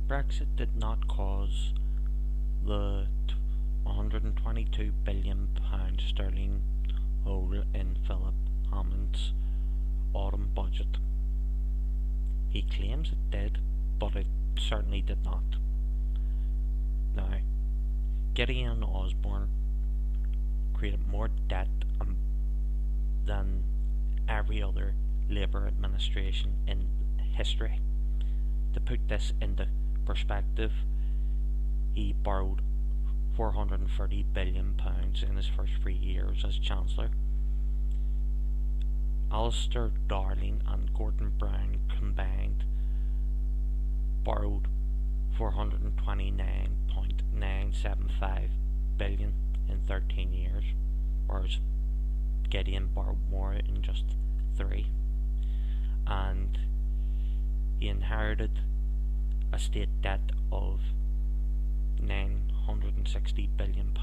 Brexit did not cause the £122 billion sterling hole in Philip Hammond's autumn budget. He claims it did, but it certainly did not. Now, Gideon Osborne created more debt than every other Labour administration in history. To put this into perspective, he borrowed £430 billion in his first 3 years as Chancellor. Alistair Darling and Gordon Brown combined borrowed £429.975 billion in 13 years, whereas Gideon borrowed more in just 3. And he inherited a state debt of £960 billion.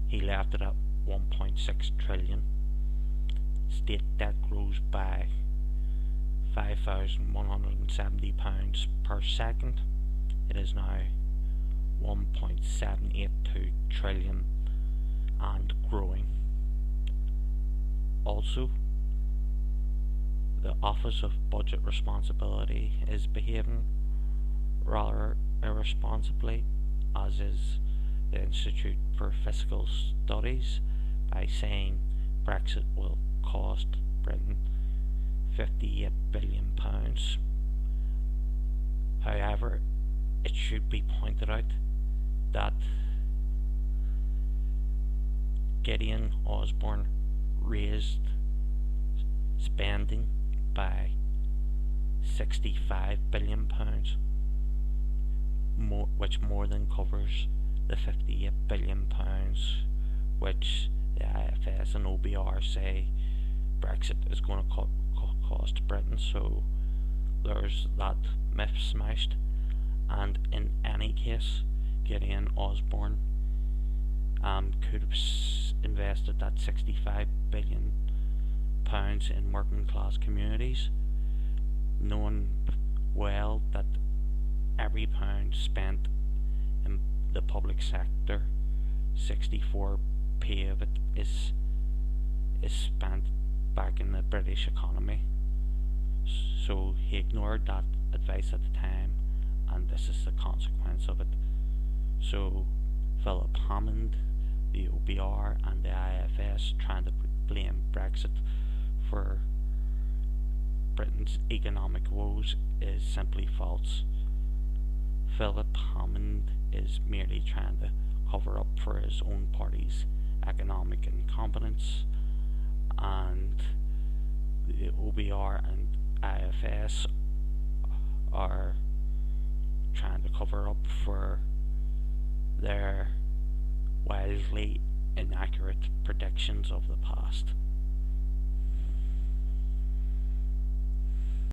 He left it at 1.6 trillion. State debt grows by £5,170 per second. It is now 1.782 trillion and growing. Also, the Office of Budget Responsibility is behaving rather irresponsibly, as is the Institute for Fiscal Studies, by saying Brexit will cost Britain £58 billion. However, it should be pointed out that Gideon Osborne raised spending by £65 billion, which more than covers the £58 billion which the IFS and OBR say Brexit is going to cost Britain. So there's that myth smashed, and in any case, Gideon Osborne could have invested that £65 billion in working class communities, knowing well that every pound spent in the public sector, 64p of it is spent back in the British economy. So he ignored that advice at the time, and this is the consequence of it. So Philip Hammond, the OBR and the IFS trying to blame Brexit for Britain's economic woes is simply false. Philip Hammond is merely trying to cover up for his own party's economic incompetence, and the OBR and IFS are trying to cover up for their wildly inaccurate predictions of the past.